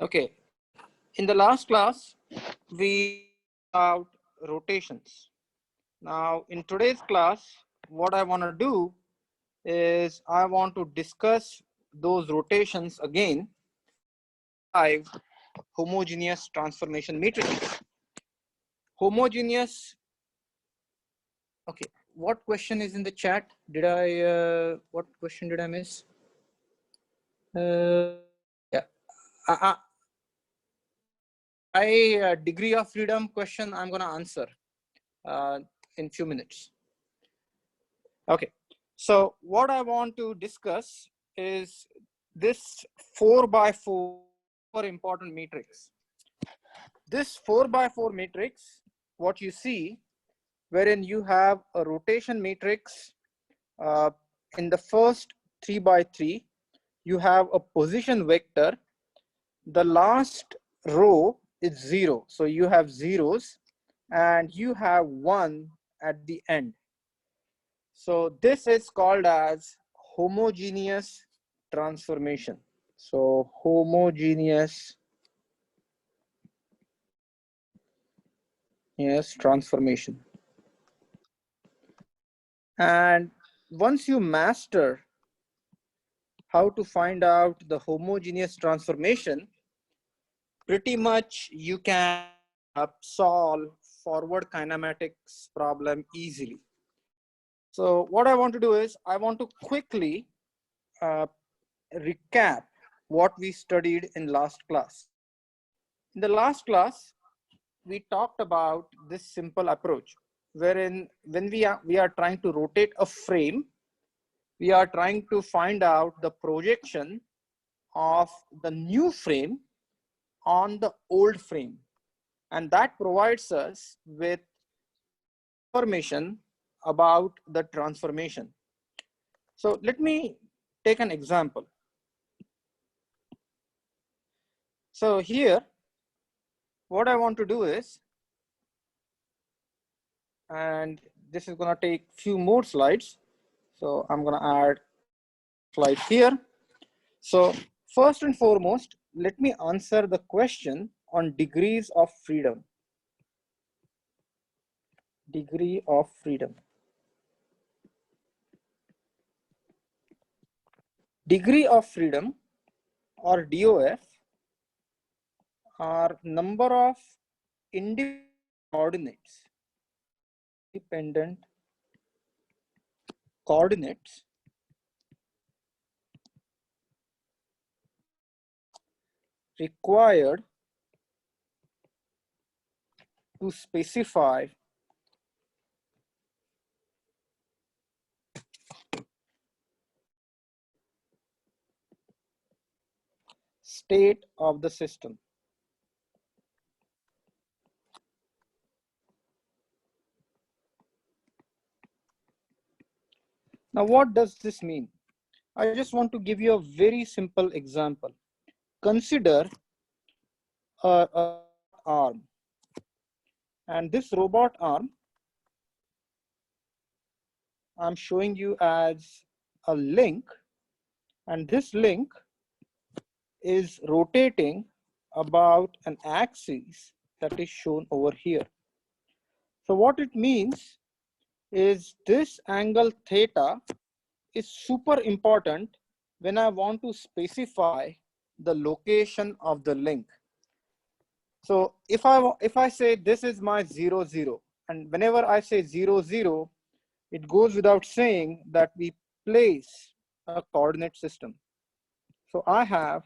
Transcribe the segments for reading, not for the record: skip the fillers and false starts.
Okay, in the last class, we about rotations. Now, in today's class, what I want to do is I want to discuss those rotations again, five homogeneous transformation matrices. Homogeneous, okay, what question is in the chat? What question did I miss? Yeah, degree of freedom question I'm going to answer in few minutes. Okay, so what I want to discuss is this 4x4 important matrix. This 4x4 matrix, what you see, wherein you have a rotation matrix in the first 3x3, you have a position vector. The last row is 0, so you have zeros, and you have 1 at the end. So this is called as homogeneous transformation. So homogeneous transformation. And once you master how to find out the homogeneous transformation, pretty much you can solve forward kinematics problem easily. So what I want to do is I want to quickly recap what we studied in last class. In the last class, we talked about this simple approach, wherein when we are trying to rotate a frame, we are trying to find out the projection of the new frame on the old frame. And that provides us with information about the transformation. So let me take an example. So here, what I want to do is, and this is going to take few more slides. So I'm going to add slide here. So first and foremost, let me answer the question on degrees of freedom. Degree of freedom. Degree of freedom, or DOF, are number of independent coordinates required to specify state of the system. Now, what does this mean? I just want to give you a very simple example. Consider a arm, and this robot arm I'm showing you as a link, and this link is rotating about an axis that is shown over here. So what it means is this angle theta is super important when I want to specify the location of the link. So if I say this is my 0, 0, and whenever I say 0, 0, it goes without saying that we place a coordinate system. So I have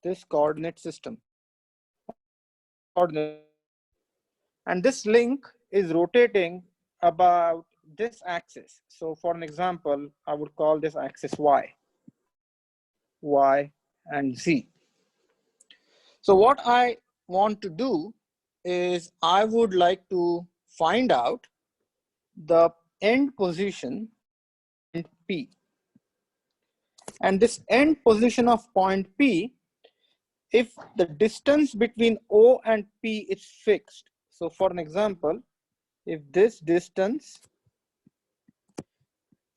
this coordinate system, and this link is rotating about this axis. So for an example, I would call this axis Y, and Z. So what I want to do is I would like to find out the end position point P. And this end position of point P, if the distance between O and P is fixed. So for an example, if this distance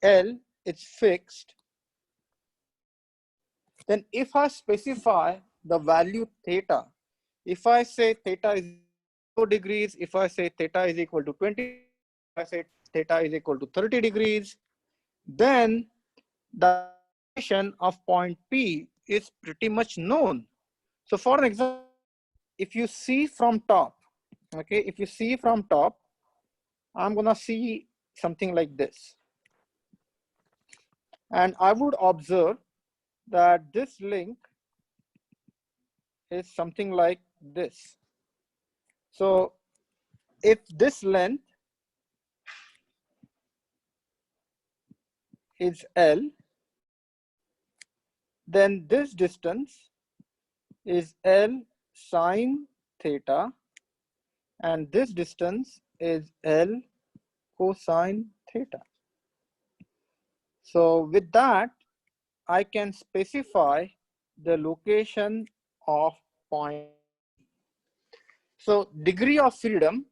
L is fixed, then if I specify the value theta, if I say theta is 0 degrees, if I say theta is equal to 20, if I say theta is equal to 30 degrees, then the location of point P is pretty much known. So for an example, if you see from top, okay, if you see from top, I'm gonna see something like this. And I would observe that this link is something like this. So if this length is L, then this distance is L sine theta, and this distance is L cosine theta. So with that, I can specify the location of point. So degree of freedom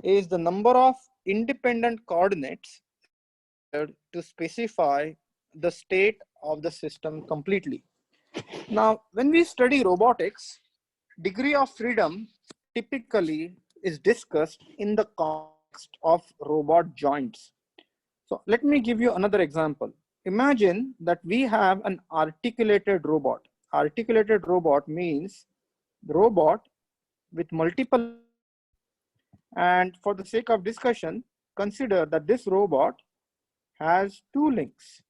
is the number of independent coordinates required to specify the state of the system completely. Now, when we study robotics, degree of freedom typically is discussed in the context of robot joints. So let me give you another example. Imagine that we have an articulated robot. Articulated robot means the robot with multiple, and for the sake of discussion, consider that this robot has two links.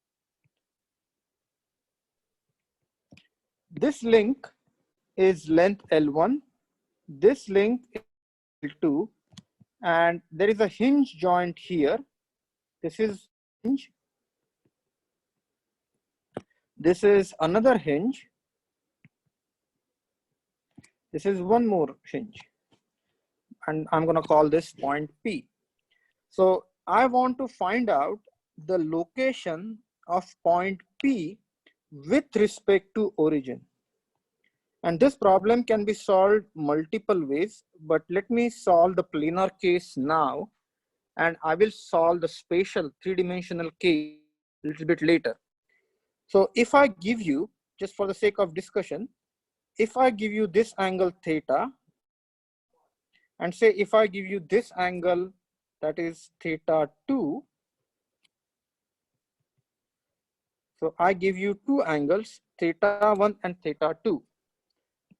This link is length L1, this link is L2, and there is a hinge joint here. This is hinge. This is another hinge. This is one more hinge. And I'm going to call this point P. So I want to find out the location of point P with respect to origin. And this problem can be solved multiple ways, but let me solve the planar case now, and I will solve the spatial three-dimensional case a little bit later. So if I give you, just for the sake of discussion, if I give you this angle theta, and say if I give you this angle, that is theta 2, so I give you two angles, theta 1 and theta 2.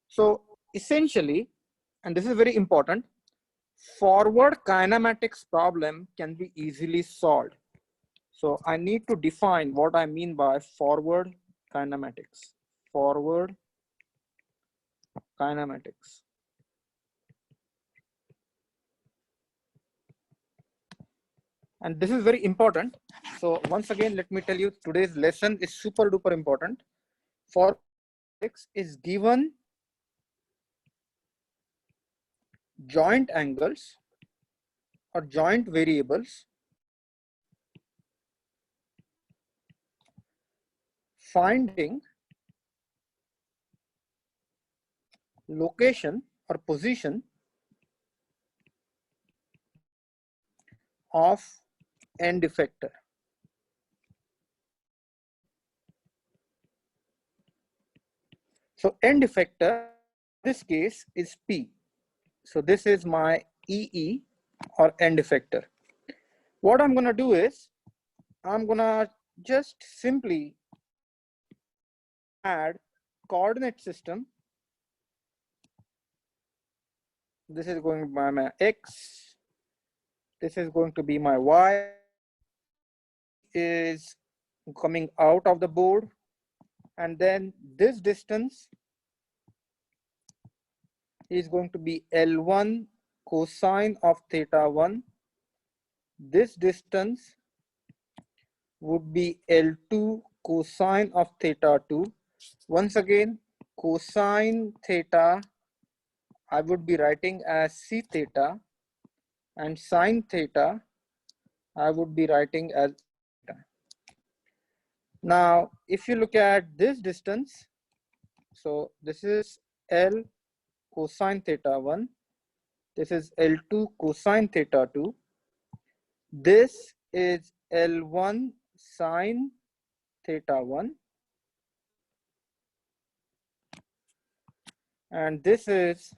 So essentially, and this is very important, forward kinematics problem can be easily solved. So I need to define what I mean by forward kinematics. Forward kinematics. And this is very important. So once again, let me tell you, today's lesson is super duper important. Forward kinematics is given joint angles or joint variables, finding location or position of end effector. So end effector in this case is P. So this is my EE or end effector. What I'm going to do is I'm going to just simply add coordinate system. This is going to be my X. This is going to be my Y. Is coming out of the board. And then this distance is going to be L1 cosine of theta 1. This distance would be L2 cosine of theta 2. Once again, cosine theta I would be writing as c theta, and sine theta I would be writing as theta. Now, if you look at this distance, so this is L cosine theta 1, this is L2 cosine theta 2, this is L1 sine theta 1, and this is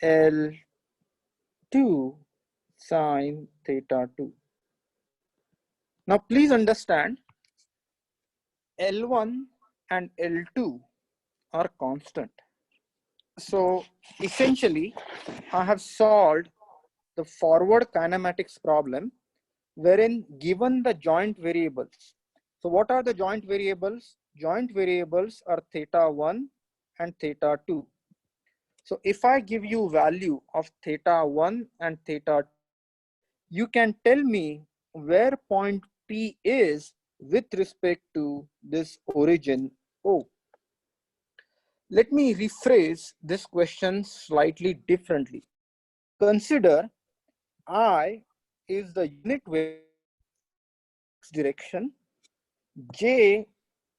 L2 sine theta 2. Now please understand, L1 and L2 are constant. So essentially, I have solved the forward kinematics problem wherein given the joint variables. So what are the joint variables? Joint variables are theta 1 and theta 2. So if I give you value of theta 1 and theta 2, you can tell me where point P is with respect to this origin O. Let me rephrase this question slightly differently. Consider I is the unit vector in X direction, J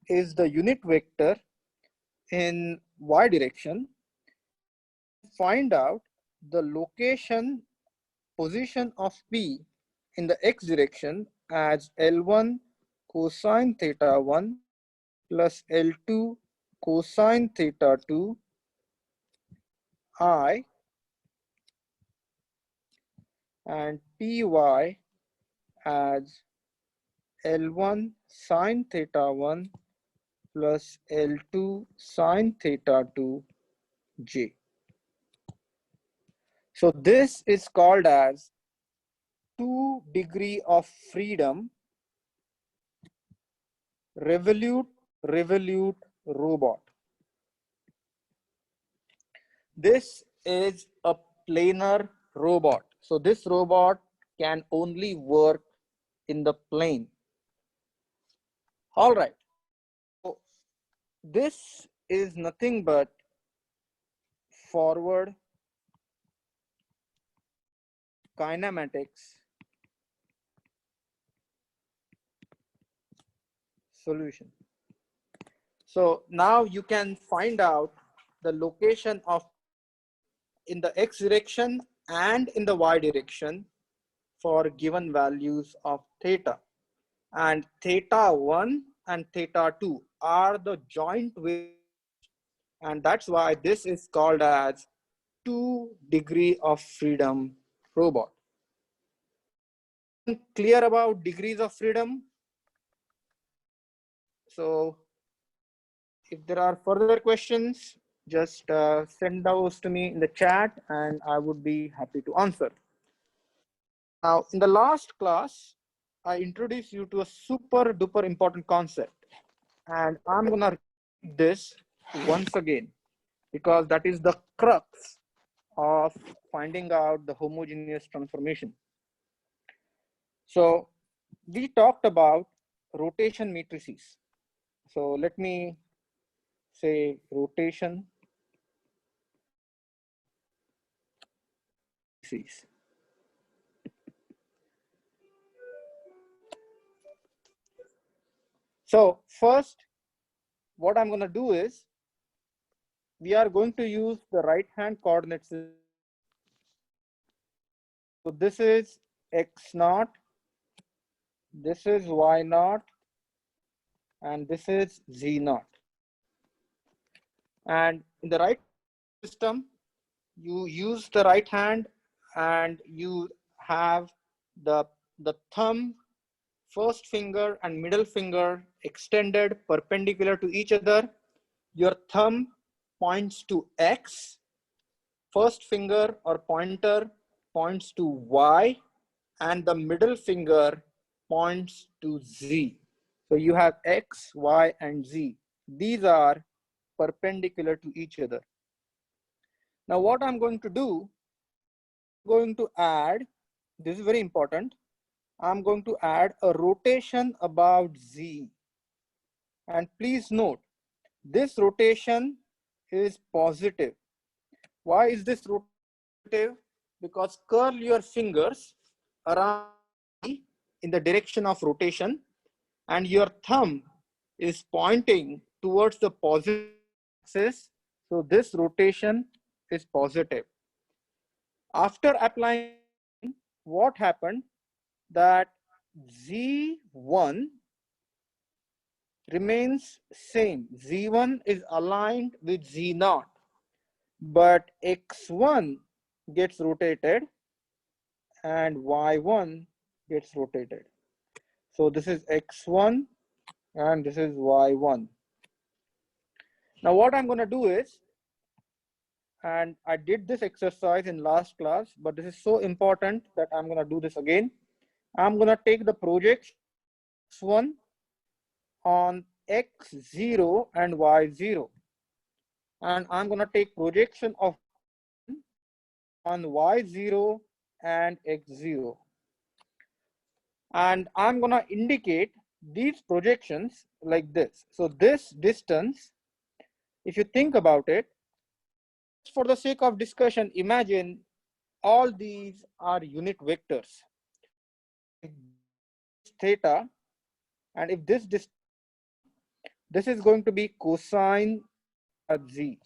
is the unit vector in Y direction, and find out the location position of P in the X direction as L1 cosine theta 1 plus L2 cosine theta 2 I and Py as L1 sine theta 1 plus L2 sine theta 2 J. So this is called as 2 degree of freedom revolute robot. This is a planar robot. So this robot can only work in the plane. All right. So this is nothing but forward kinematics solution. So now you can find out the location of in the X direction and in the Y direction for given values of theta. And theta 1 and theta 2 are the joint variables, and that's why this is called as 2 degree of freedom robot. Everyone clear about degrees of freedom? So if there are further questions, just send those to me in the chat and I would be happy to answer. Now, in the last class, I introduced you to a super duper important concept, and I'm gonna repeat this once again because that is the crux of finding out the homogeneous transformation. So we talked about rotation matrices. So let me say rotation matrices. So first, what I'm going to do is we are going to use the right hand coordinate system. So this is x naught, this is y naught, and this is z naught. And in the right system, you use the right hand and you have the thumb, first finger and middle finger extended perpendicular to each other. Your thumb points to X, first finger or pointer points to Y, and the middle finger points to Z. So you have X, Y, and Z. These are perpendicular to each other. Now what I'm going to do, I'm going to add, this is very important, I'm going to add a rotation about Z. And please note, this rotation is positive. Why is this rotation? Because curl your fingers around Z in the direction of rotation, and your thumb is pointing towards the positive axis. So this rotation is positive. After applying, what happened? That Z1 remains same. Z1 is aligned with Z0, but X1 gets rotated and Y1 gets rotated. So this is X1 and this is Y1. Now what I'm going to do is, and I did this exercise in last class, but this is so important that I'm going to do this again. I'm going to take the projection of X1 on X0 and Y0. And I'm going to take projection of Y1 on Y0 and X0. And I'm going to indicate these projections like this. So this distance, if you think about it, just for the sake of discussion, imagine all these are unit vectors. If this is theta, and if this distance is 1, this is going to be cosine theta z.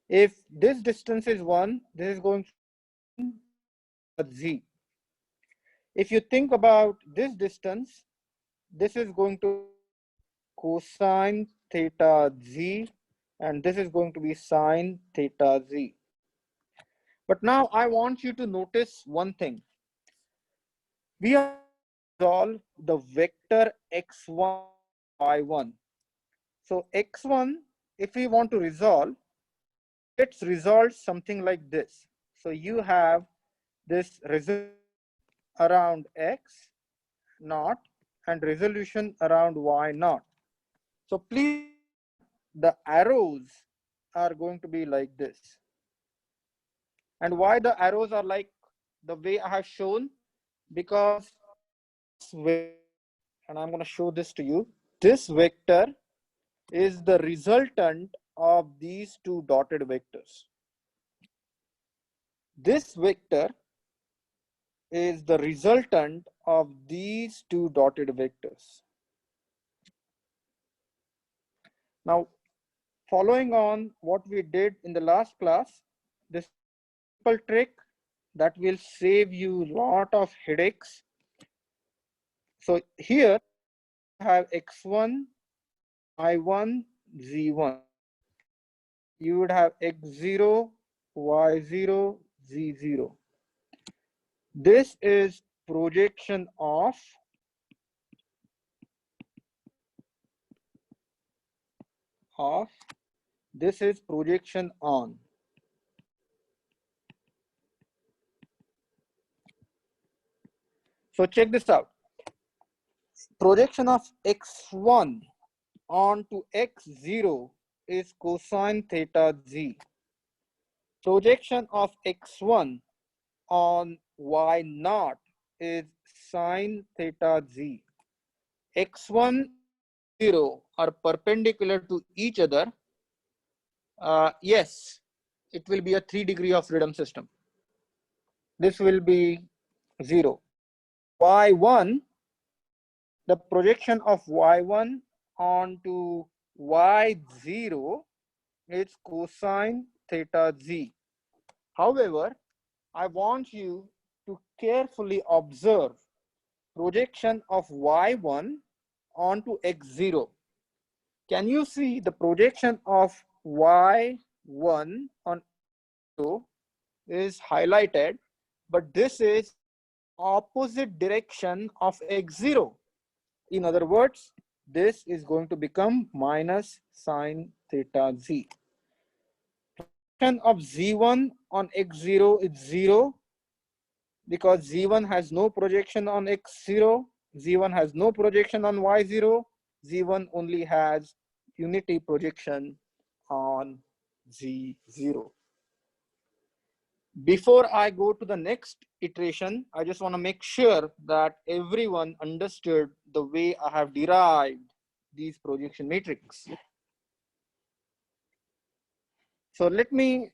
If this distance is 1, this is going to be sine theta z. If you think about this distance, this is going to be cosine theta z, and this is going to be sine theta z. But now I want you to notice one thing. We are going to resolve the vector x1 and y1. So x1, if we want to resolve, let's resolve something like this. So you have this resolution around x naught and resolution around y naught. So please observe the arrows are going to be like this. And why the arrows are like the way I have shown? Because this vector, and I'm going to show this to you, this vector is the resultant of these two dotted vectors. This vector is the resultant of these two dotted vectors. Now, following on what we did in the last class, this is a very simple trick that will save you a lot of headaches. So here you would have x1, y1, z1. You would have x0, y0, z0. This is projection of this is projection on. So check this out. Projection of x1 onto x0 is cosine theta z. Projection of x1 on y naught is sine theta z. x1 and x0 are perpendicular to each other. Yes, it will be a 3 degree of freedom system. This will be 0. y1, the projection of y1 onto y0 is cosine theta z. However, I want you to carefully observe projection of y1 onto x0. Can you see the projection of y1 on x0 is highlighted, but this is opposite direction of x0. In other words, this is going to become minus sine theta z. Projection of z1 on x0 is 0 because z1 has no projection on x0, z1 has no projection on y0, z1 only has unity projection on z0. Before I go to the next iteration, I just want to make sure that everyone understood the way I have derived these projection matrix. So let me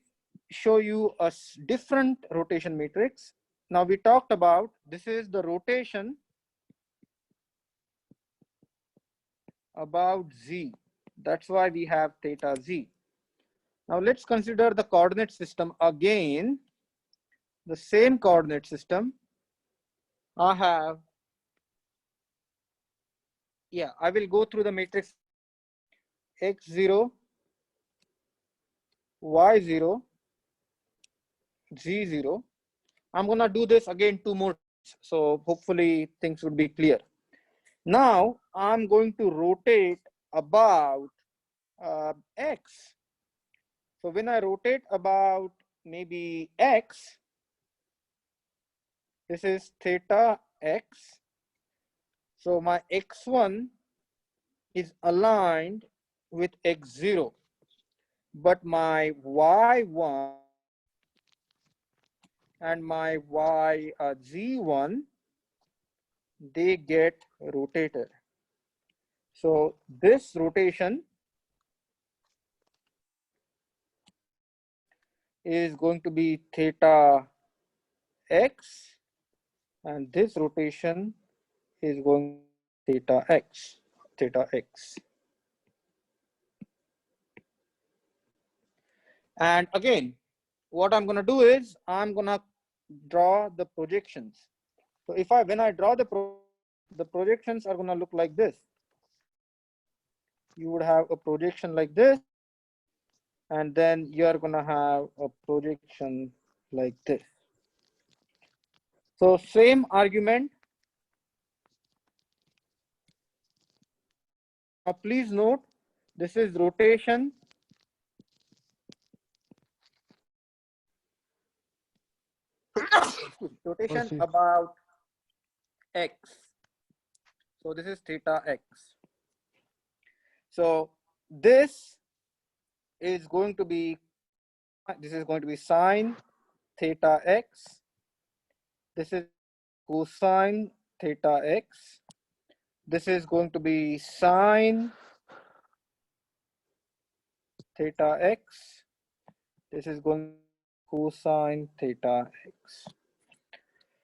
show you a different rotation matrix. Now we talked about this is the rotation about z. That's why we have theta z. Now let's consider the coordinate system again, the same coordinate system. I have, yeah, I will go through the matrix x0, y0, z0. I'm gonna do this again 2 more times, so hopefully things would be clear. Now I'm going to rotate about x. So when I rotate about maybe x, this is theta x. So my x1 is aligned with x0, but my y1 and my z1, they get rotated. So this rotation is going to be theta x, and this rotation is going theta x, theta x. And again, what I'm going to do is I'm going to draw the projections. So if when I draw the projections are going to look like this. You would have a projection like this, and then you're going to have a projection like this. So same argument. Now please note, this is rotation. Rotation about x. So this is theta x. So this is going to be sine theta x. This is cosine theta x. This is going to be sine theta x. This is going to be cosine theta x.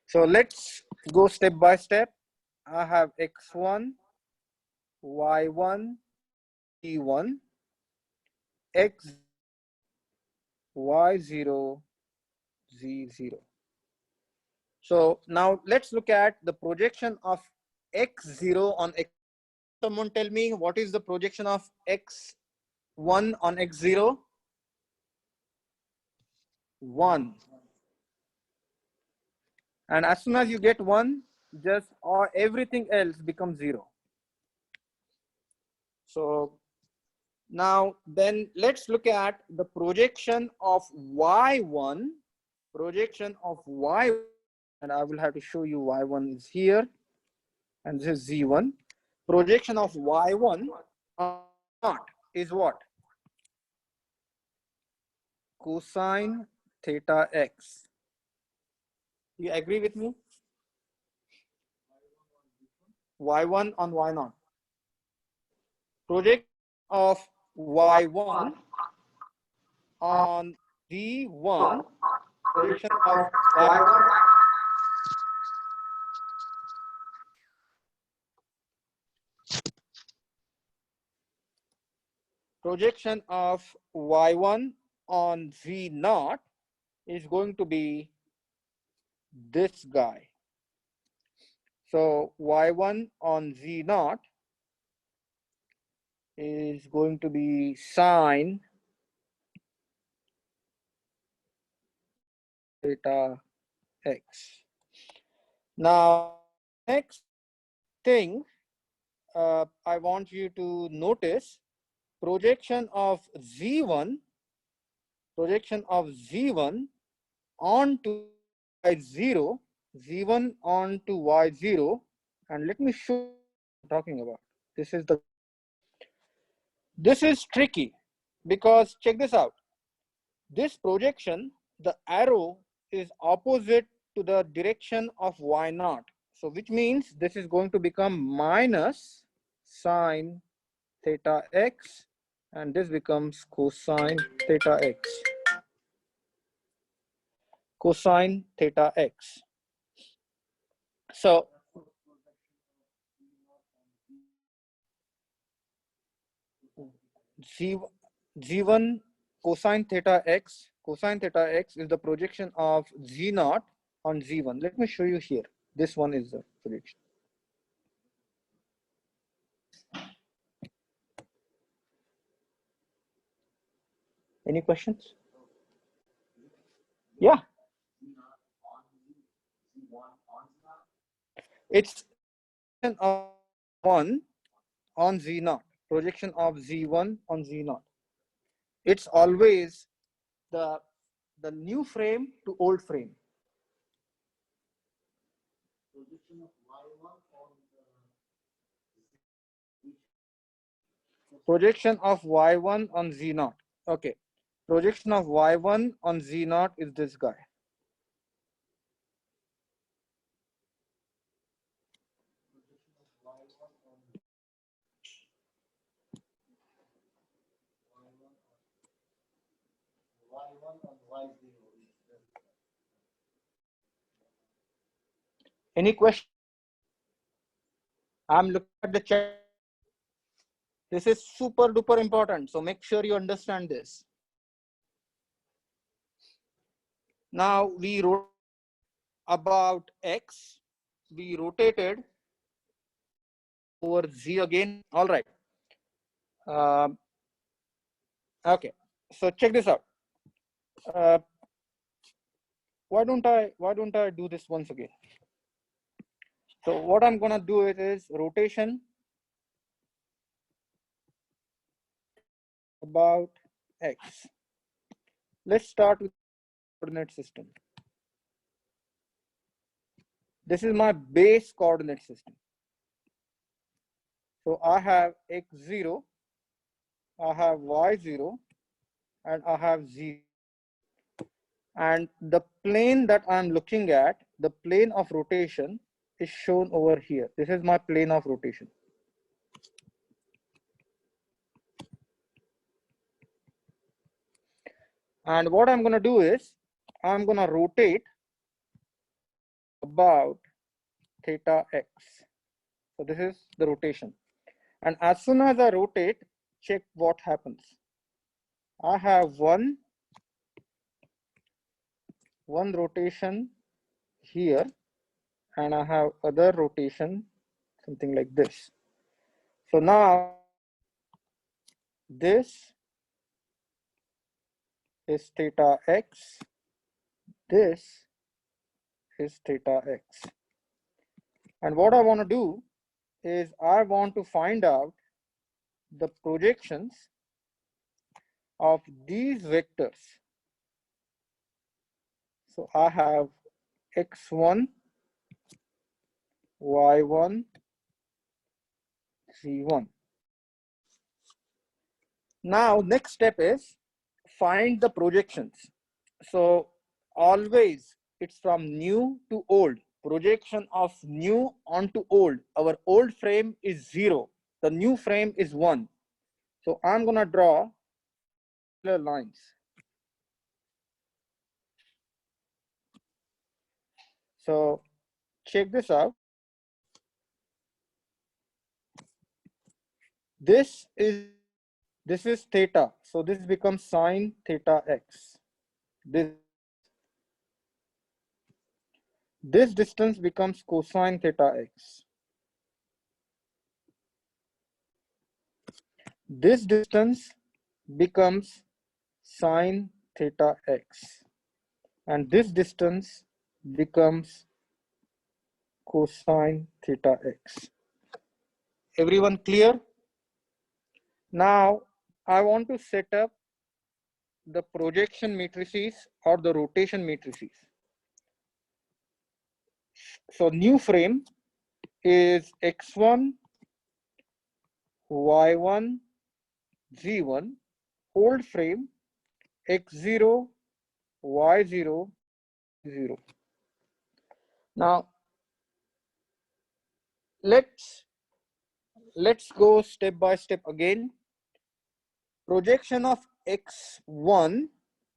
So let's go step by step. I have x1, y1, z1, x, y0, z0. So now let's look at the projection of x0 on x. Someone tell me what is the projection of x1 on x0? 1. And as soon as you get 1, just everything else becomes 0. So now then let's look at the projection of y1, and I will have to show you y1 is here, and this is z1. Projection of y1 not is what? Cosine theta x. You agree with me? Y1 on y0. Projection of y1 on z1. Projection of y1 projection of y1 on z0 is going to be this guy. So y1 on z0 is going to be sine theta x. Now next thing I want you to notice, projection of z1 onto y0, z1 onto y0, and let me show you what I'm talking about. This is tricky because check this out. This projection, the arrow is opposite to the direction of y0. So which means this is going to become minus sine theta x, and this becomes cosine theta x. Cosine theta x. So G1 cosine theta x is the projection of Z0 on Z1. Let me show you here. This one is the projection. Any questions? Yeah. It's of 1 on Z naught. Projection of Z1 on Z naught. It's always the new frame to old frame. Projection of Y1 on Z naught. Okay. Projection of Y1 on Z naught is this guy. Any question? I'm looking at the chat. This is super duper important. So make sure you understand this. Now we wrote about X. We rotated over Z again. All right. Okay. So check this out. Why don't I do this once again? So what I'm gonna do is rotation about X. Let's start with coordinate system. This is my base coordinate system. So I have X0, I have Y0, and I have Z. And the plane that I'm looking at, the plane of rotation, is shown over here. This is my plane of rotation. And what I'm going to do is I'm going to rotate about theta x. So this is the rotation. And as soon as I rotate, check what happens. I have one rotation here, and I have other rotation, something like this. So now this is theta x, this is theta x. And what I want to do is I want to find out the projections of these vectors. So I have x1, y1, z1. Now next step is find the projections. So always it's from new to old. Projection of new onto old. Our old frame is 0. The new frame is 1. So I'm gonna draw lines. So check this out. This is theta. So this becomes sine theta x. This distance becomes cosine theta x. This distance becomes sine theta x. And this distance becomes cosine theta x. Everyone clear? Now I want to set up the projection matrices or the rotation matrices. So new frame is x1, y1, z1. Old frame x0, y0, z0. Now let's go step by step again. Projection of x1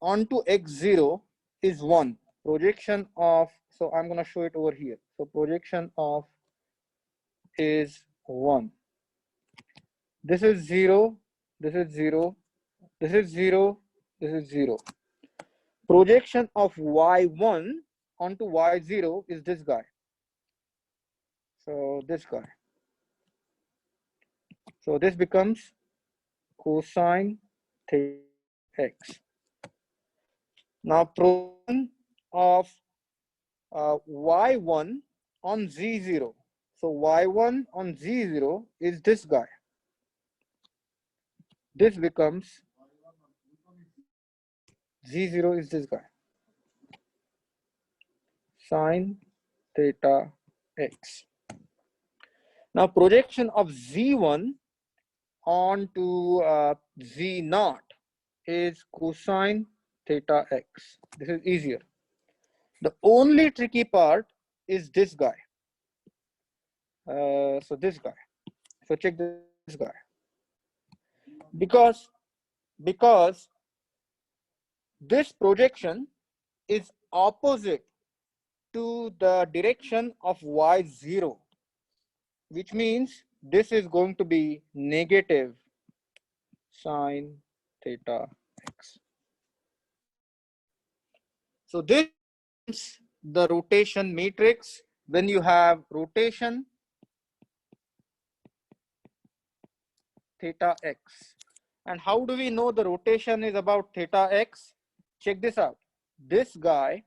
onto x0 is 1. Projection of, so I'm going to show it over here. So projection of is 1. This is 0, this is 0, this is 0, this is 0. Projection of y1 onto y0 is this guy. So this guy. So this becomes cosine theta x. Now projection of y1 on z0. So y1 on z0 is this guy. This becomes z0 is this guy. Sine theta x. Now projection of z1 onto z0 is cosine theta x. This is easier. The only tricky part is this guy. So this guy. So check this guy. Because this projection is opposite to the direction of y0, which means this is going to be negative sine theta x. So this is the rotation matrix. When you have rotation theta x. And how do we know the rotation is about theta x? Check this out. This guy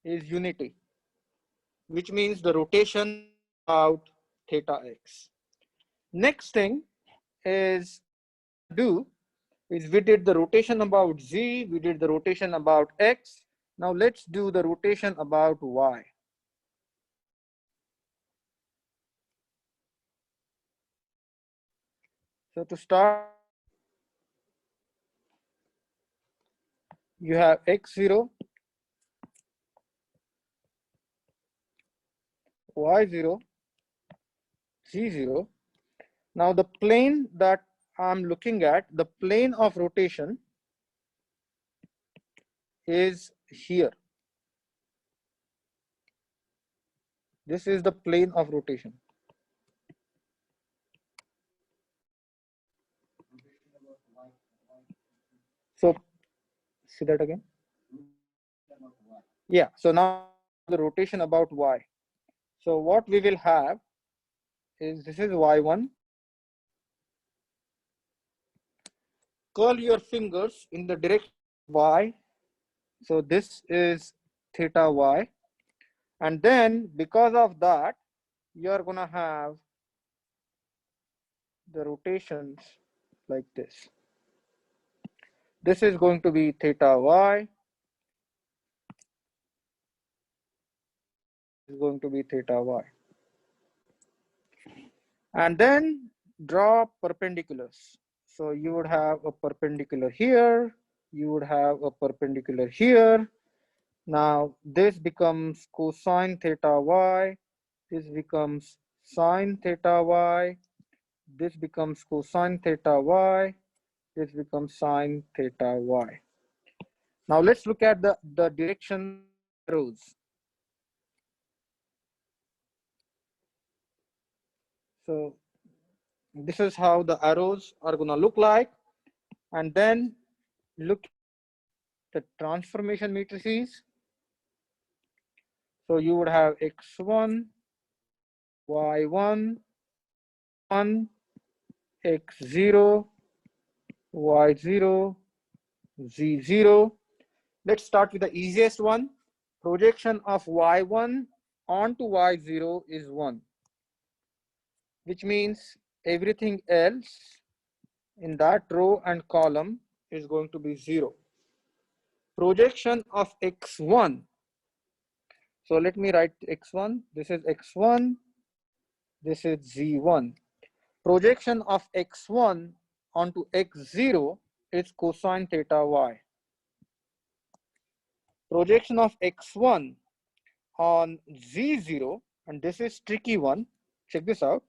is unity, which means the rotation about theta x. Next thing is do is we did the rotation about z, we did the rotation about x. Now let's do the rotation about y. So to start, you have x0, y0, z0. Now the plane that I'm looking at, the plane of rotation is here. This is the plane of rotation. So see that again. Yeah, so now the rotation about y. So what we will have is this is y1. Curl your fingers in the direction y. So this is theta y. And then because of that, you're gonna have the rotations like this. This is going to be theta y. This is going to be theta y. And then draw perpendiculars. So you would have a perpendicular here, you would have a perpendicular here. Now this becomes cosine theta y, this becomes sine theta y, this becomes cosine theta y, this becomes sine theta y. Now let's look at the direction arrows. So this is how the arrows are gonna look like. And then look at the transformation matrices. So you would have x1, y1, 1, x0, y0, z0. Let's start with the easiest one. Projection of y1 onto y0 is 1, which means everything else in that row and column is going to be 0. Projection of x1. So let me write x1. This is x1. This is z1. Projection of x1 onto x0 is cosine theta y. Projection of x1 on z0, and this is tricky one. Check this out.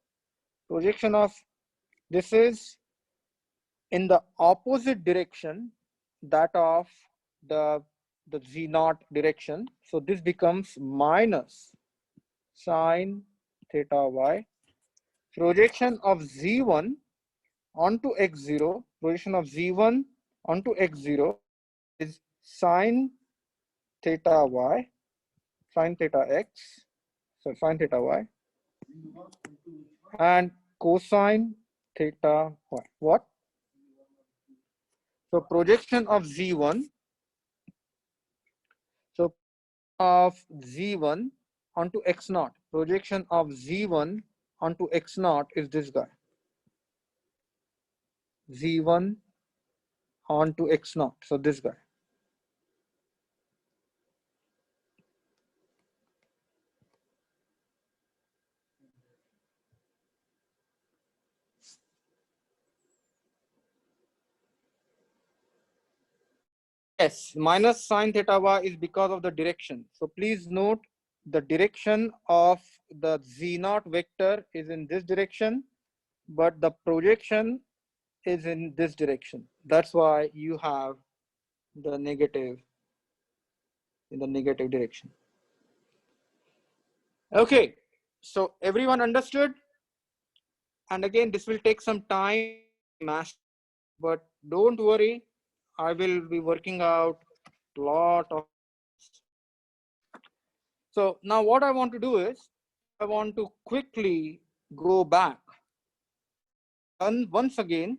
Projection of this is in the opposite direction, that of the z0 direction. So this becomes minus sine theta y. Projection of z1 onto x0, projection of z1 onto x0 is sine theta y, sine theta x, So sine theta y and cosine theta y. What? So projection of z1. So of z1 onto x naught. Projection of z1 onto x naught is this guy. Z1 onto x naught. So this guy. Yes, minus sine theta y is because of the direction. So please note the direction of the z naught vector is in this direction, but the projection is in this direction. That's why you have the negative in the negative direction. Okay, so everyone understood? And again, this will take some time, master, but don't worry, I will be working out a lot of. So now what I want to do is, I want to quickly go back and once again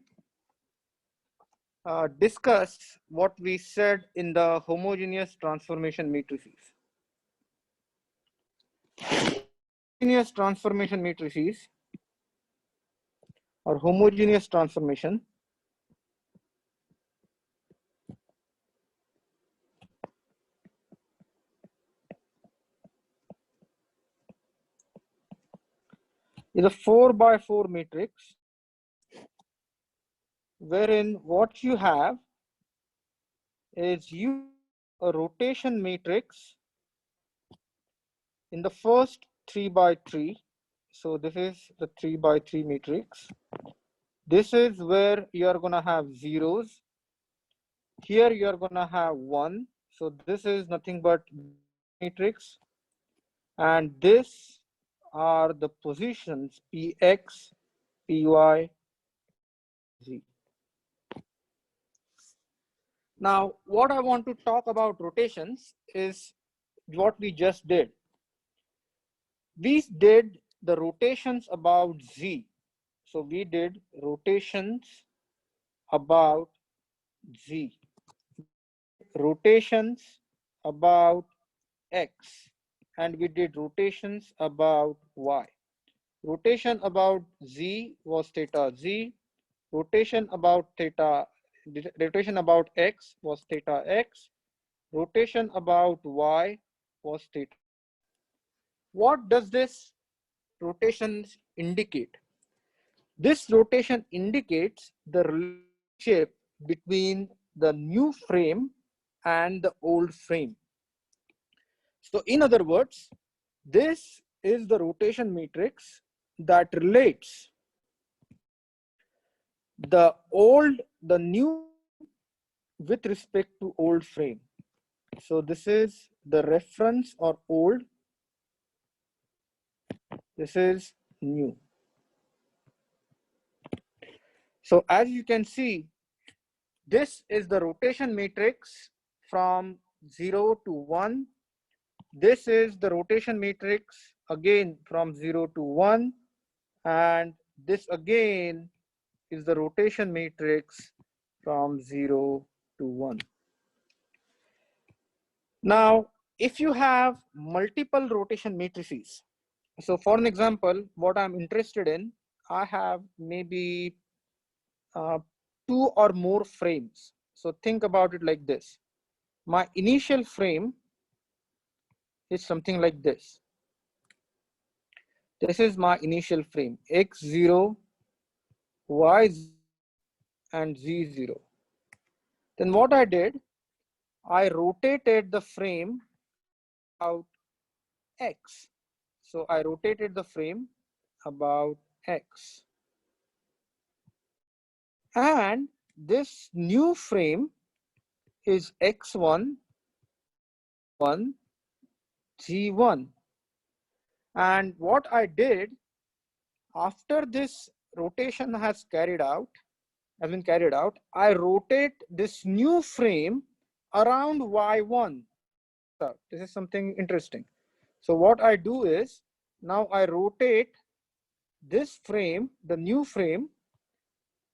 discuss what we said in the homogeneous transformation matrices. Homogeneous transformation matrices or homogeneous transformation is a 4x4 matrix wherein what you have is you a rotation matrix in the first 3x3. So this is the 3x3 matrix. This is where you are going to have zeros. Here you are going to have 1. So this is nothing but matrix. And this are the positions Px, Py, Z. Now, what I want to talk about rotations is what we just did. We did the rotations about Z. So we did rotations about Z. Rotations about X. And we did rotations about Y. Rotation about Z was theta Z. Rotation about X was theta X. Rotation about Y was theta. What does this rotation indicate? This rotation indicates the relationship between the new frame and the old frame. So in other words, this is the rotation matrix that relates the new with respect to old frame. So this is the reference or old. This is new. So as you can see, this is the rotation matrix from 0 to 1. This is the rotation matrix again from 0 to 1. And this again is the rotation matrix from 0 to 1. Now, if you have multiple rotation matrices, so for an example, what I'm interested in, I have maybe 2 or more frames. So think about it like this. My initial frame is something like this. This is my initial frame, x0, y0, and z0. Then what I did, I rotated the frame about x. So I rotated the frame about x. And this new frame is x1, 1, g1. And what I did after this rotation has been carried out, I rotate this new frame around y1. So this is something interesting. So what I do is Now I rotate this frame, the new frame.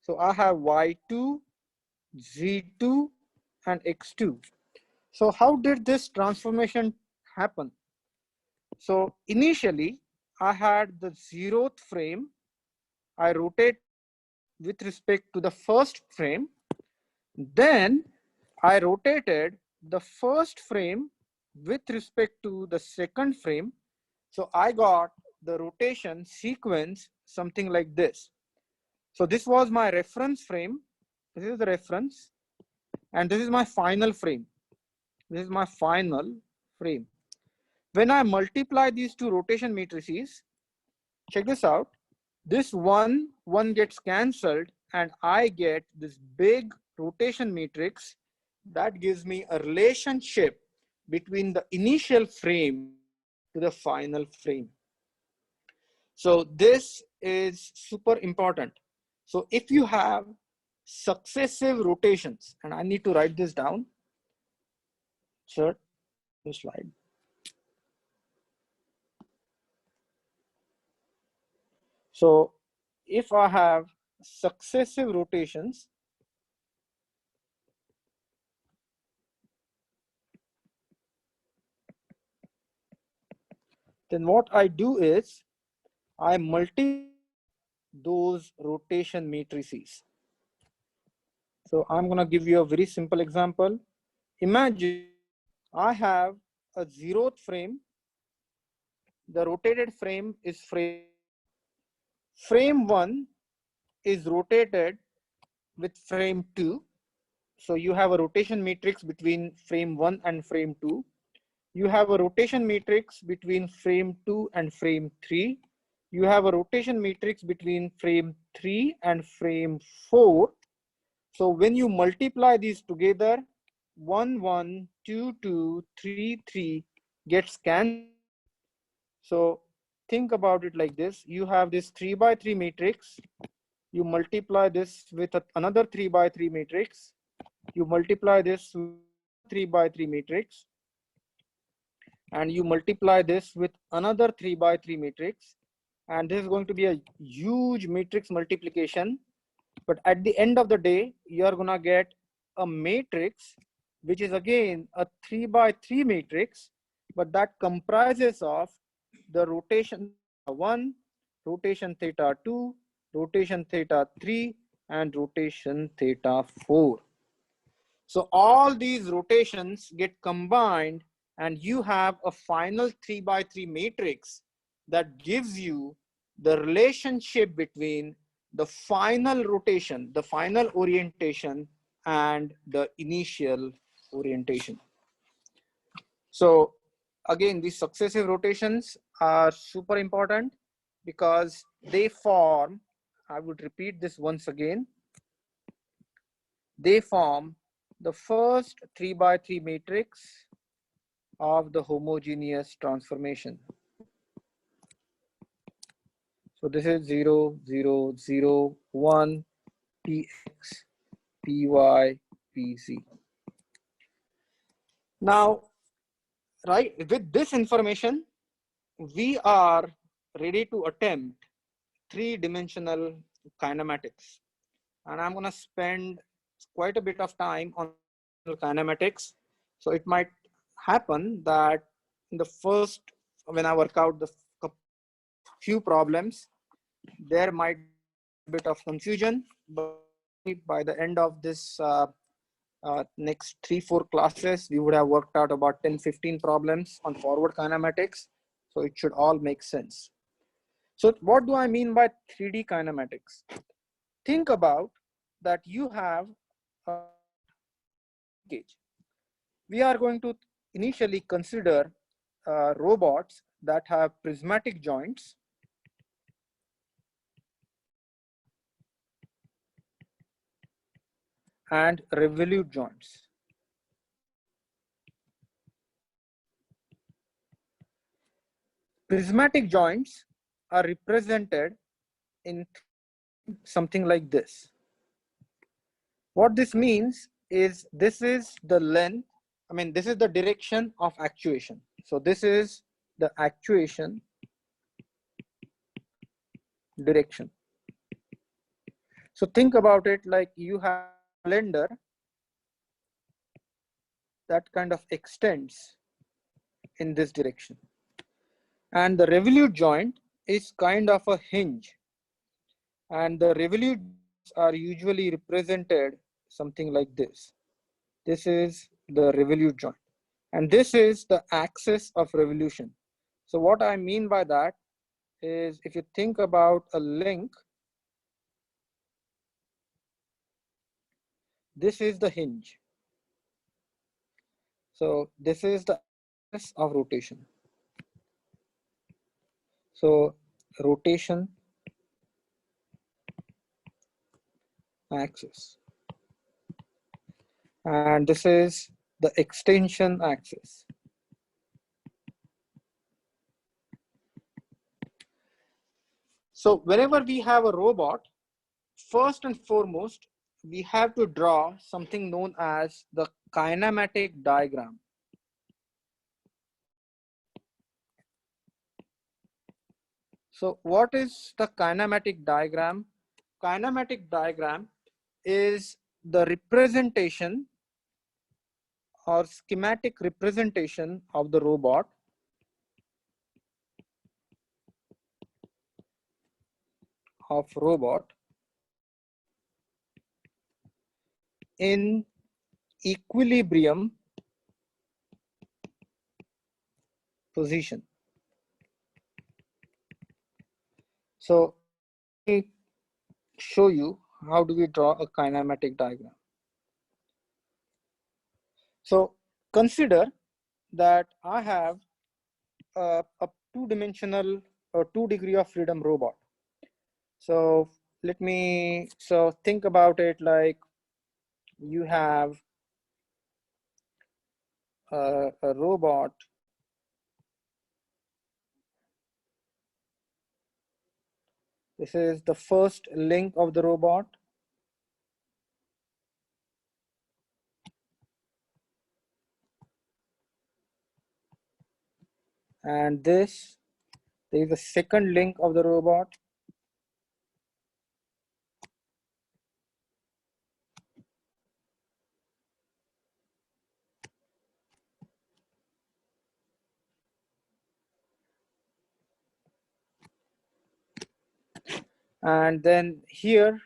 So I have Y2, Z2, and X2. So how did this transformation happen? So initially I had the 0th frame. I rotated it with respect to the first frame. Then I rotated the first frame with respect to the second frame. So I got the rotation sequence something like this. So this was my reference frame. This is the reference. And this is my final frame. This is my final frame. When I multiply these two rotation matrices, check this out. This one gets cancelled and I get this big rotation matrix that gives me a relationship between the initial frame to the final frame. So this is super important. So if you have successive rotations, and I need to write this down, sir, this slide. So if I have successive rotations, then what I do is I multiply those rotation matrices. So I'm going to give you a very simple example. Imagine I have a 0th frame. The rotated frame is frame 1. Frame 1 is rotated with frame 2. So you have a rotation matrix between frame 1 and frame 2. You have a rotation matrix between frame 2 and frame 3. You have a rotation matrix between frame 3 and frame 4. So when you multiply these together, 1, 1, 2, 2, 3, 3 gets cancelled. So think about it like this. You have this 3 by 3 matrix. You multiply this with another 3 by 3 matrix. You multiply this with 3 by 3 matrix. And you multiply this with another 3 by 3 matrix. And this is going to be a huge matrix multiplication. But at the end of the day, you're going to get a matrix, which is again a 3 by 3 matrix, but that comprises of the rotation theta 1, rotation theta 2, rotation theta 3, and rotation theta 4. So all these rotations get combined and you have a final 3 by 3 matrix that gives you the relationship between the final rotation, the final orientation, and the initial orientation. So again, these successive rotations are super important because they form, I would repeat this once again, they form the first 3 by 3 matrix of the homogeneous transformation. So this is 0, 0, 0, 1, px, py, pz. Now, right, with this information, we are ready to attempt 3-dimensional kinematics. And I'm going to spend quite a bit of time on kinematics. So it might happen that in the first, when I work out the few problems, there might be a bit of confusion, but by the end of this next 3-4 classes, we would have worked out about 10-15 problems on forward kinematics. So it should all make sense. So what do I mean by 3D kinematics? Think about that you have a cage. We are going to initially consider robots that have prismatic joints and revolute joints. Prismatic joints are represented in something like this. What this means is this is the length, this is the direction of actuation. So this is the actuation direction. So think about it like you have a cylinder that kind of extends in this direction. And the revolute joint is kind of a hinge. And the revolute joints are usually represented something like this. This is the revolute joint. And this is the axis of revolution. So what I mean by that is if you think about a link, this is the hinge. So this is the axis of rotation. So rotation axis. And this is the extension axis. So whenever we have a robot, first and foremost, we have to draw something known as the kinematic diagram. So what is the kinematic diagram? Kinematic diagram is the representation or schematic representation of the robot in equilibrium position. So let me show you how do we draw a kinematic diagram. So consider that I have a two-dimensional or 2 degree of freedom robot. So think about it like you have a robot. This is the first link of the robot. And there is a second link of the robot. And then here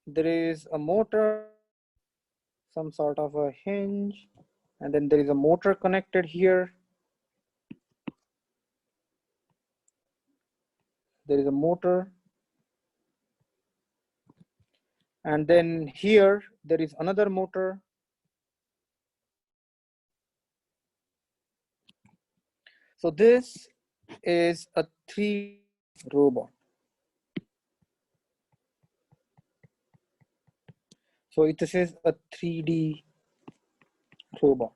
there is a motor, some sort of a hinge, and then there is a motor connected here. There is a motor. And then here there is another motor. So this is a 3D robot. So this is a 3D robot.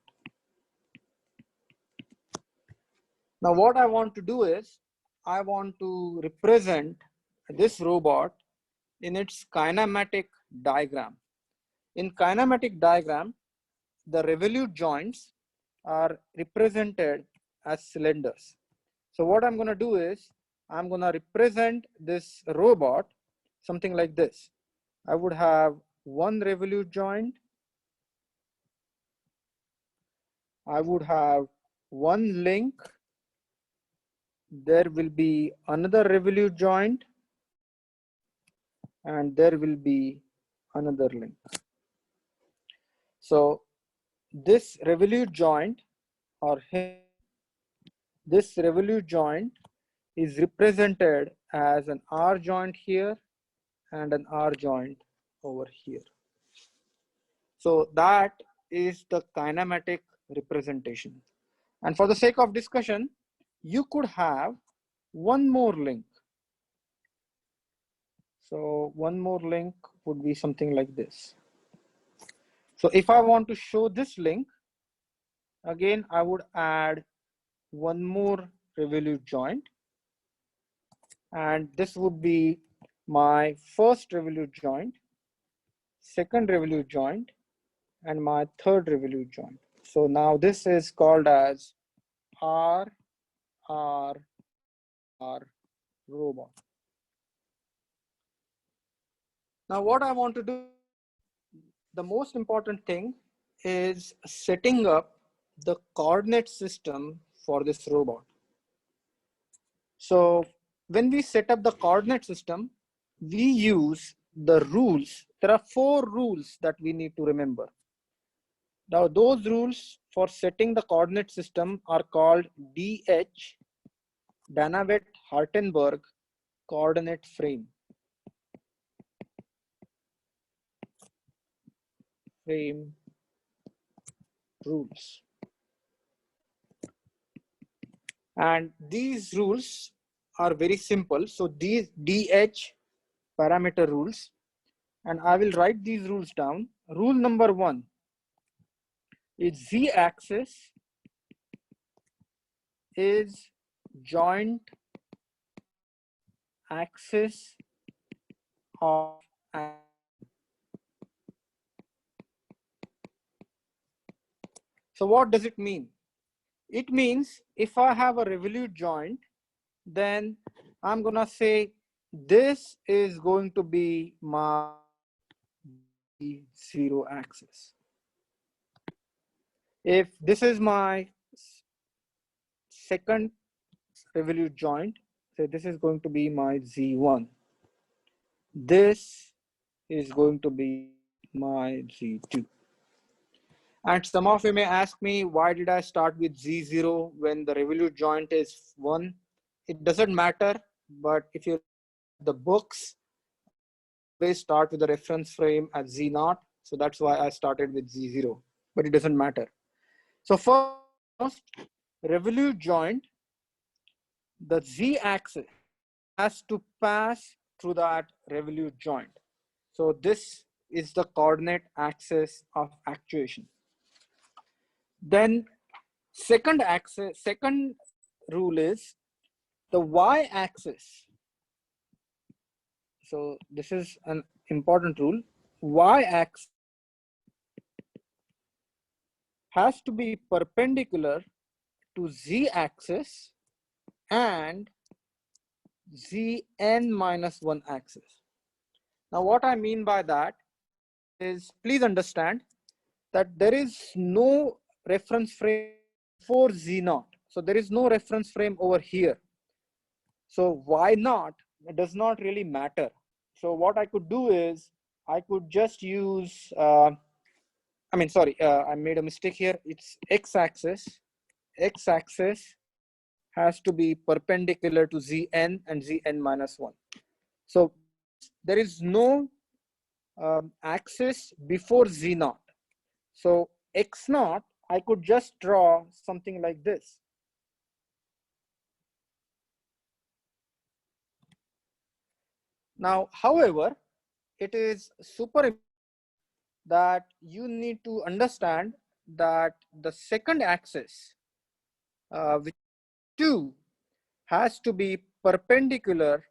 Now what I want to do is I want to represent this robot in its kinematic diagram. In kinematic diagram, the revolute joints are represented as cylinders. So what I'm going to do is I'm going to represent this robot something like this. I would have one revolute joint. I would have one link. There will be another revolute joint, and there will be another link. So this revolute joint or this revolute joint is represented as an R joint here and an R joint over here. So that is the kinematic representation. And for the sake of discussion, you could have one more link. So one more link would be something like this. So if I want to show this link, again, I would add one more revolute joint. And this would be my first revolute joint, second revolute joint, and my third revolute joint. So now this is called as R, R, R robot. Now what I want to do, the most important thing is setting up the coordinate system for this robot. So when we set up the coordinate system, we use the rules. There are 4 rules that we need to remember. Now those rules for setting the coordinate system are called DH, Danavet-Hartenberg coordinate frame rules. And these rules are very simple. So these DH parameter rules, and I will write these rules down. Rule number 1 is Z-axis is joint axis of an. So what does it mean? It means if I have a revolute joint, then I'm gonna say this is going to be my zero axis. If this is my second revolute joint, so this is going to be my Z1. This is going to be my Z2. And some of you may ask me, why did I start with Z0 when the revolute joint is 1? It doesn't matter, but if you look at the books, they start with the reference frame at Z0. So that's why I started with Z0, but it doesn't matter. So first, revolute joint, the Z-axis has to pass through that revolute joint. So this is the coordinate axis of actuation. Then second rule is the y-axis. So this is an important rule. Y-axis has to be perpendicular to z-axis and zn minus 1 axis. Now what I mean by that is, please understand that there is no reference frame for Z0. So there is no reference frame over here. So why not? It does not really matter. So what I could do is I could just use, I made a mistake here. It's x-axis. X-axis has to be perpendicular to Zn and Zn minus 1. So there is no axis before Z0. So x0, I could just draw something like this. Now, however, it is super important that you need to understand that the second axis, which 2, has to be perpendicular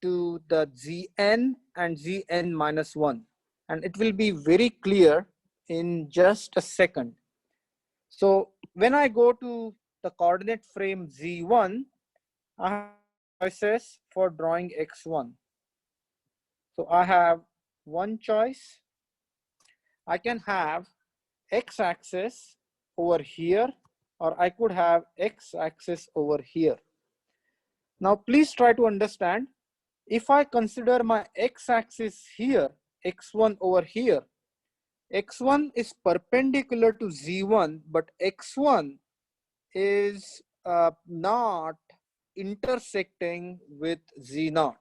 to the Zn and Zn minus 1. And it will be very clear in just a second. So when I go to the coordinate frame Z1, I have choices for drawing x1. So I have one choice. I can have x-axis over here, or I could have x-axis over here. Now please try to understand, if I consider my x-axis here, x1 over here, x1 is perpendicular to z1, but x1 is not intersecting with z0.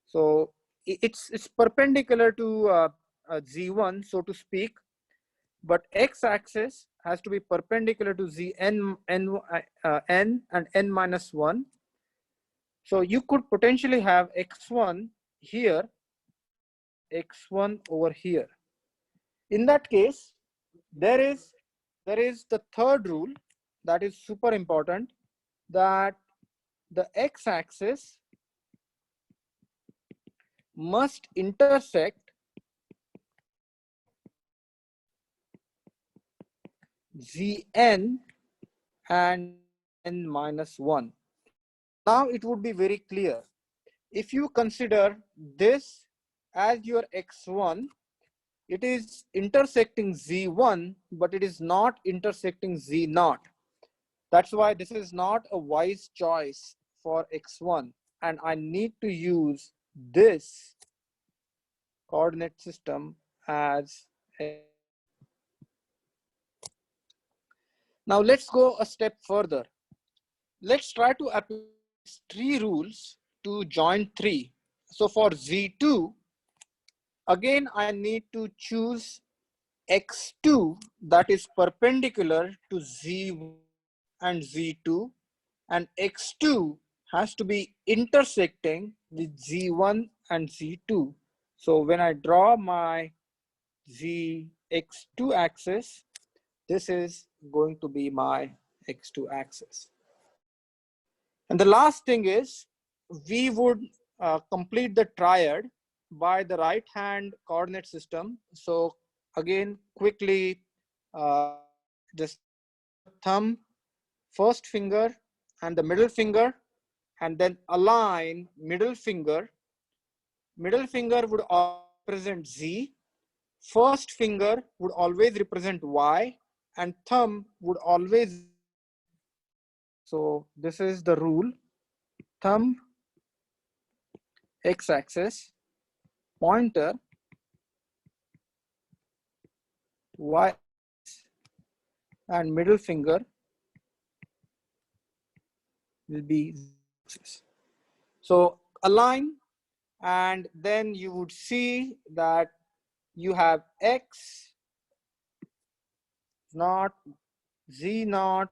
So it's perpendicular to z1, so to speak, but x-axis has to be perpendicular to zn n and n minus 1. So you could potentially have x1 here, x1 over here. In that case, there is the third rule that is super important, that the x-axis must intersect Zn and n minus 1. Now it would be very clear. If you consider this as your x1, it is intersecting z1, but it is not intersecting z0. That's why this is not a wise choice for x1, and I need to use this coordinate system as x. Now let's go a step further. Let's try to apply these three rules to joint 3. So for z2, again I need to choose x2 that is perpendicular to z1 and z2, and x2 has to be intersecting with z1 and z2. So when I draw my x2 axis, this is going to be my x2 axis. And the last thing is, we would complete the triad by the right hand coordinate system. So again, quickly, just take your thumb, first finger and the middle finger, and then align middle finger. Middle finger would represent Z, first finger would always represent Y, and thumb would always. So this is the rule: thumb x-axis, pointer y, and middle finger will be z-axis. So align, and then you would see that you have x naught, z naught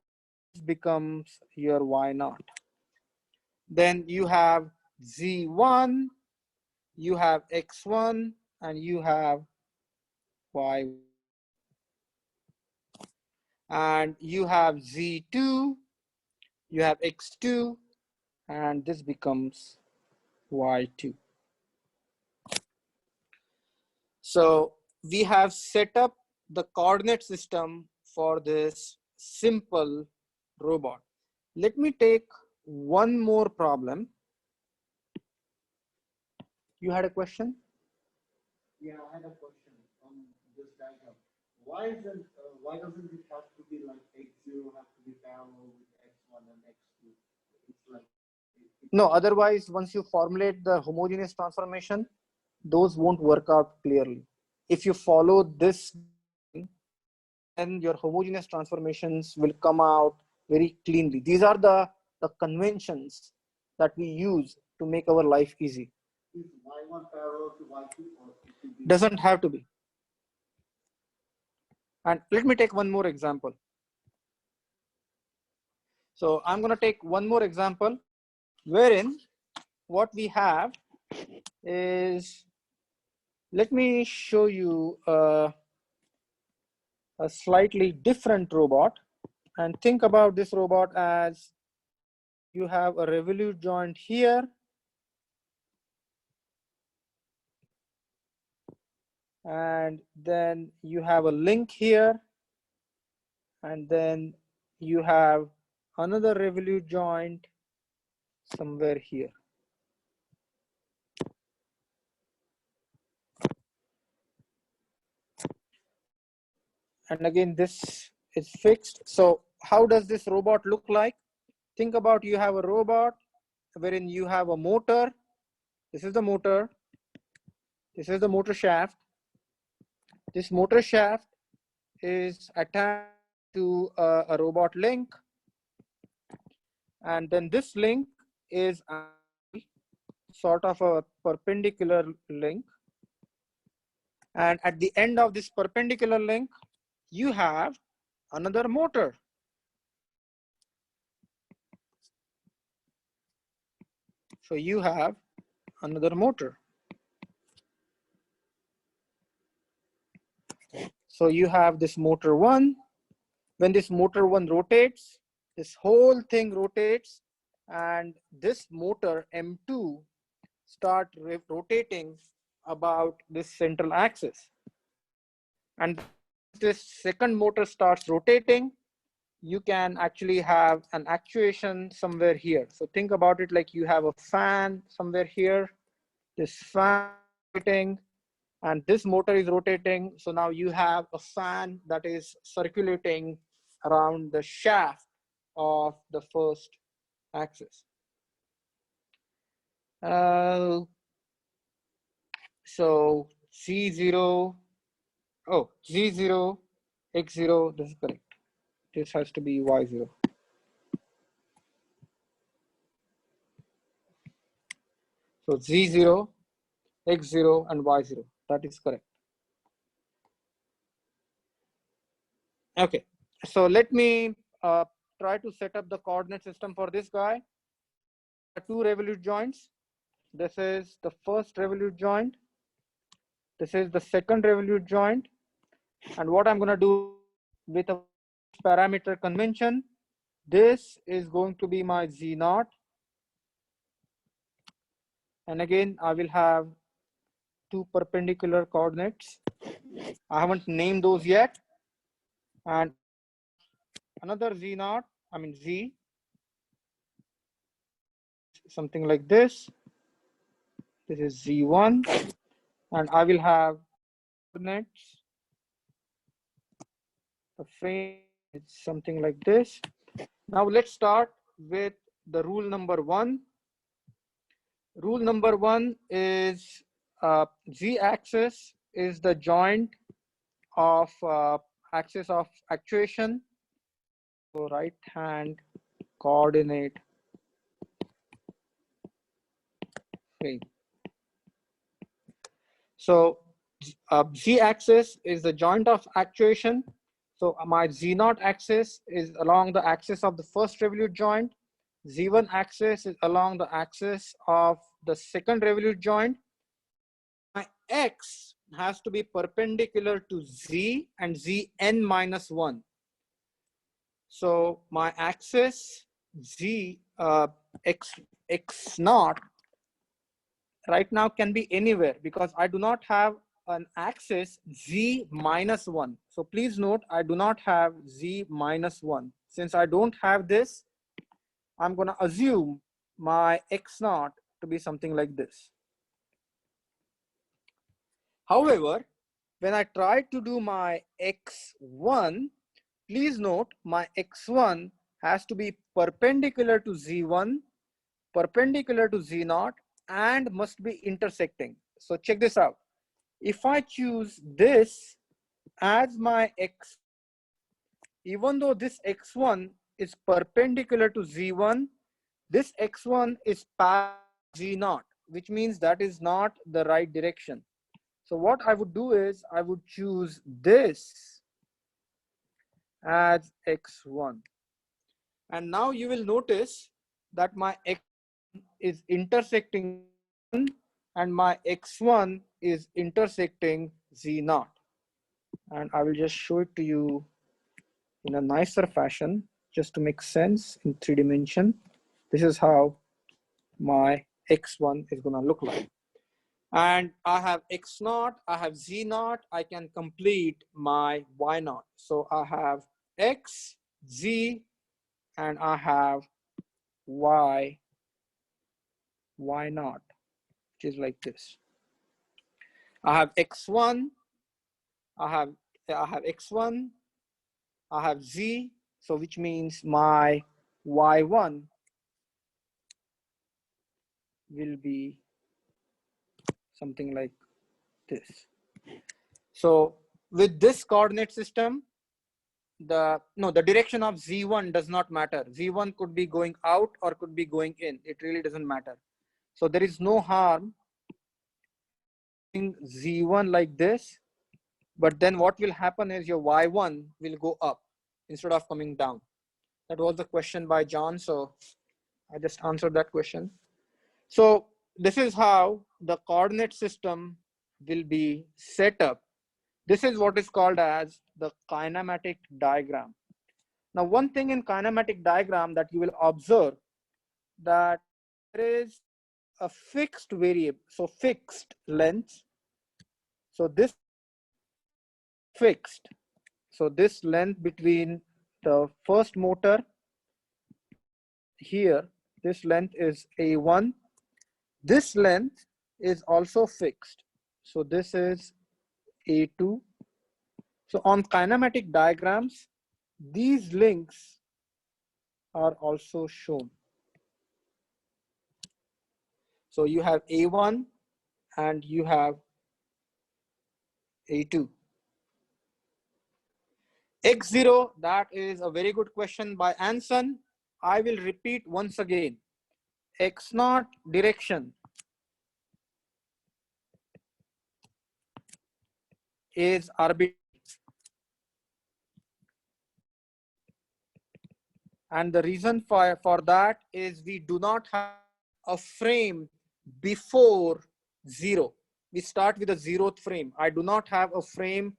becomes your y naught. Then you have z1, you have x1, and you have y. And you have z2, you have x2, and this becomes y2. So we have set up the coordinate system for this simple robot. Let me take one more problem. You had a question? Yeah, I had a question on this diagram. Why doesn't it have to be like x0 have to be parallel with x1 and x2? It's like No, otherwise, once you formulate the homogeneous transformation, those won't work out clearly. If you follow this, then your homogeneous transformations will come out very cleanly. These are the conventions that we use to make our life easy. is y1 parallel to y2 or it could be Doesn't have to be. And let me take one more example. So I'm going to take one more example wherein what we have is, let me show you a slightly different robot, and think about this robot as you have a revolute joint here, and then you have a link here, and then you have another revolute joint somewhere here. And again, this is fixed. So how does this robot look like? Think about, you have a robot wherein you have a motor. This is the motor. This is the motor shaft. This motor shaft is attached to a robot link. And then this link is sort of a perpendicular link. And at the end of this perpendicular link, you have another motor. So you have another motor. So you have this motor 1. When this motor 1 rotates, this whole thing rotates, and this motor M2 start rotating about this central axis. And this second motor starts rotating, you can actually have an actuation somewhere here. So think about it like you have a fan somewhere here. This fan rotating, and this motor is rotating. So now you have a fan that is circulating around the shaft of the first axis. So Z0, oh, Z0, X0, this is correct. This has to be Y0. So Z0, X0, and Y0, that is correct. Okay, so let me try to set up the coordinate system for this guy. Two revolute joints. This is the first revolute joint. This is the second revolute joint. And what I'm going to do with a parameter convention, this is going to be my Z0. And again, I will have two perpendicular coordinates. I haven't named those yet. And another Z0, I mean Z, something like this. This is Z1. And I will have coordinates. The frame is something like this. Now let's start with the rule number one. Rule number one is Z-axis is the joint of axis of actuation. So right hand coordinate frame. So Z-axis is the joint of actuation. So my Z0 axis is along the axis of the first revolute joint. Z1 axis is along the axis of the second revolute joint. My X has to be perpendicular to Z and Zn minus 1. So my axis Z X naught right now can be anywhere because I do not have an axis Z minus 1. So please note, I do not have Z minus 1. Since I don't have this, I'm going to assume my X naught to be something like this. However, when I try to do my X1, please note my X1 has to be perpendicular to Z1, perpendicular to Z0, and must be intersecting. So check this out. If I choose this as my X, even though this X1 is perpendicular to Z1, this X1 is parallel to Z0, which means that is not the right direction. So what I would do is I would choose this as X1. And now you will notice that my X is intersecting and my X1 is intersecting Z0. And I will just show it to you in a nicer fashion, just to make sense in 3 dimension. This is how my X1 is gonna look like. And I have X0, I have Z0, I can complete my Y0. So I have X, Z, and I have Y, Y0, which is like this. I have X1, I have X1, I have Z, so which means my Y1 will be something like this. So with this coordinate system, the direction of Z1 does not matter. Z1 could be going out or could be going in. It really doesn't matter. So there is no harm in Z1 like this, but then what will happen is your Y1 will go up instead of coming down. That was the question by John. So I just answered that question. So this is how the coordinate system will be set up. This is what is called as the kinematic diagram. Now, one thing in kinematic diagram that you will observe that there is a fixed variable, so fixed length. So this fixed. So this length between the first motor here, this length is A1. This length is also fixed. So this is A2. So on kinematic diagrams, these links are also shown. So you have A1 and you have A2. X0, that is a very good question by Anson. I will repeat once again. X0 direction is arbitrary. And the reason for that is we do not have a frame before 0. We start with a 0th frame. I do not have a frame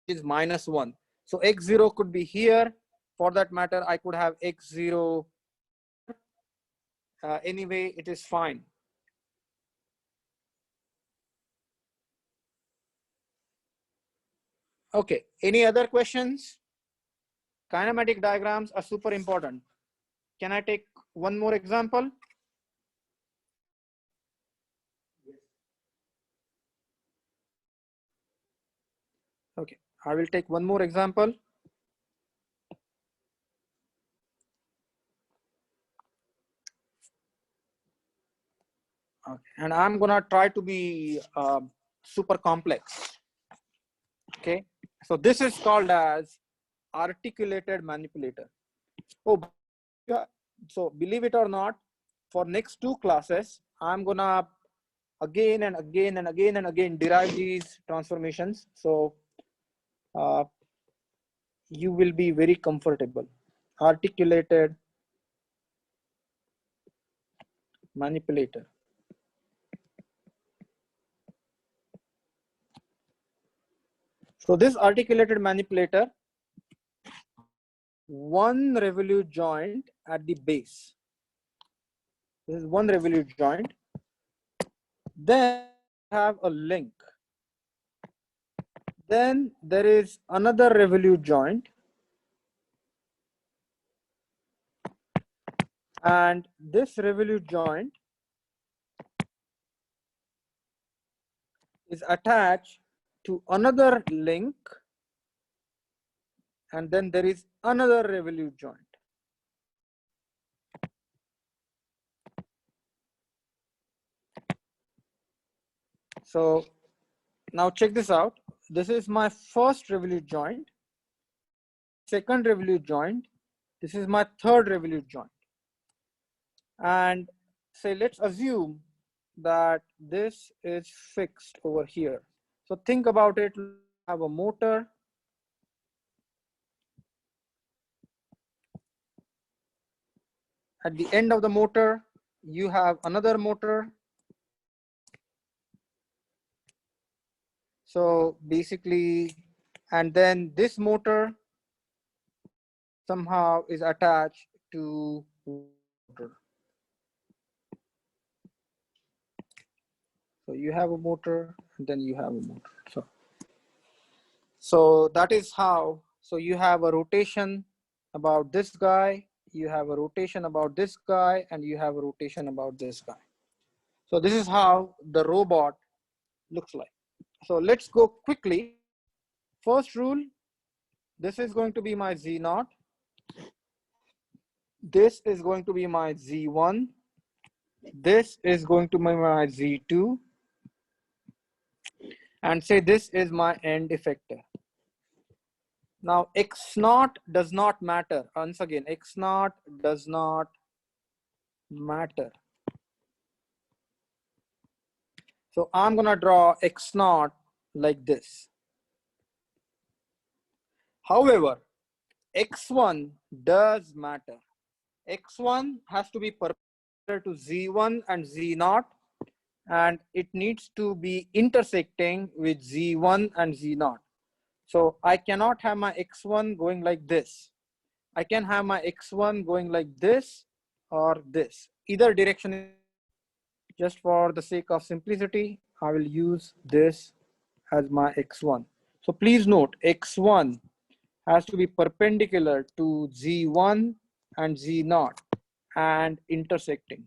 which is -1. So X0 could be here. For that matter, I could have X0 here. Anyway, it is fine. Okay, any other questions? Kinematic diagrams are super important. Can I take one more example? Okay, I will take one more example. Okay. And I'm gonna try to be super complex. Okay, so this is called as articulated manipulator. Oh, so believe it or not, for next 2 classes, I'm gonna again and again and again and again derive these transformations. So you will be very comfortable. Articulated manipulator. So this articulated manipulator, one revolute joint at the base. This is one revolute joint. Then have a link. Then there is another revolute joint. And this revolute joint is attached to another link. And then there is another revolute joint. So now check this out. This is my first revolute joint, second revolute joint. This is my third revolute joint. And say, let's assume that this is fixed over here. So think about it. You have a motor. At the end of the motor, you have another motor. So basically, and then this motor somehow is attached to motor. So you have a motor, and then you have a motor. So that is how. So you have a rotation about this guy, you have a rotation about this guy, and you have a rotation about this guy. So this is how the robot looks like. So let's go quickly. First rule, this is going to be my Z0. This is going to be my Z1. This is going to be my Z2. And say this is my end effector. Now X0 does not matter. Once again, X0 does not matter. So I'm gonna draw X0 like this. However, X1 does matter. X1 has to be perpendicular to Z1 and Z0, and it needs to be intersecting with Z1 and Z0. So I cannot have my X1 going like this. I can have my X1 going like this or this. Either direction is just for the sake of simplicity, I will use this as my X1. So please note, X1 has to be perpendicular to Z1 and Z0 and intersecting.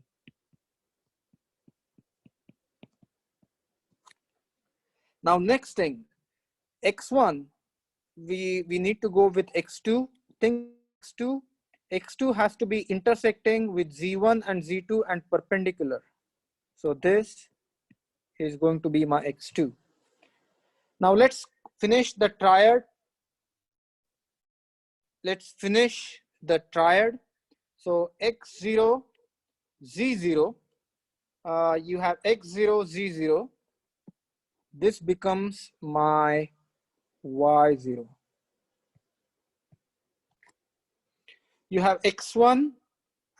Now, next thing, x1, we need to go with x2. Think x2. X2 has to be intersecting with z1 and z2 and perpendicular. So this is going to be my x2. Now let's finish the triad. Let's finish the triad. So x0, z0, you have x0, z0. This becomes my y0. You have x1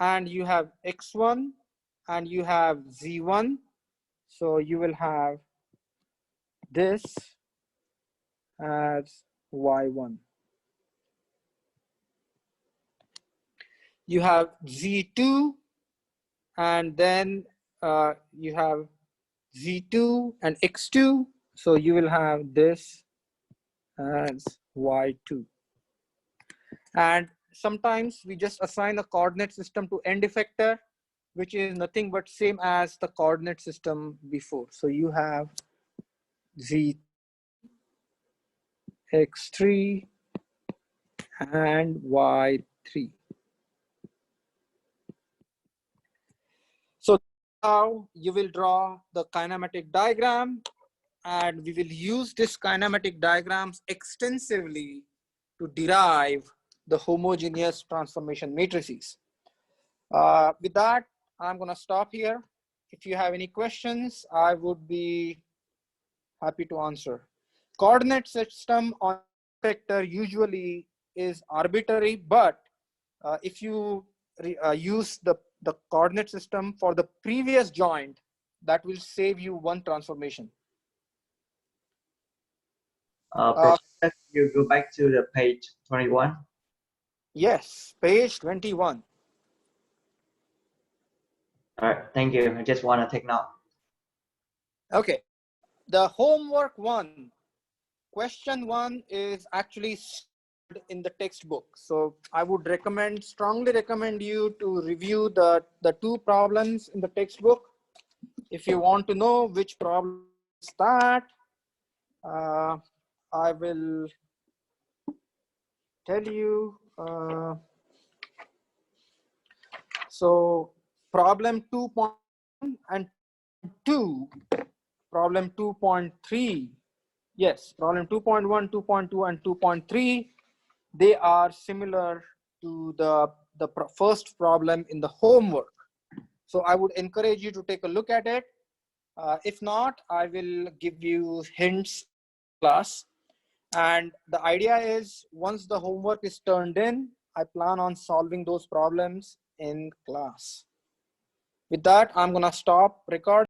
and you have x1 and you have z1. So you will have this as y1. You have z2 and then you have z2 and x2. So you will have this as y2. And sometimes we just assign a coordinate system to end effector, which is nothing but same as the coordinate system before. So you have z x3 and y3. So now you will draw the kinematic diagram, and we will use this kinematic diagrams extensively to derive the homogeneous transformation matrices. With that, I'm going to stop here. If you have any questions, I would be happy to answer. Coordinate system on vector usually is arbitrary, but if you use the coordinate system for the previous joint, that will save you one transformation. Professor, you go back to the page 21. Yes, page 21. All right, thank you. I just want to take note. Okay, the homework one, question one is actually in the textbook. So I would strongly recommend you to review the two problems in the textbook. If you want to know which problem is that, I will tell you. So problem 2.1 and 2, problem 2.3. Yes, problem 2.1, 2.2, and 2.3, they are similar to the first problem in the homework. So I would encourage you to take a look at it. If not, I will give you hints in class. And the idea is once the homework is turned in, I plan on solving those problems in class. With that, I'm going to stop recording.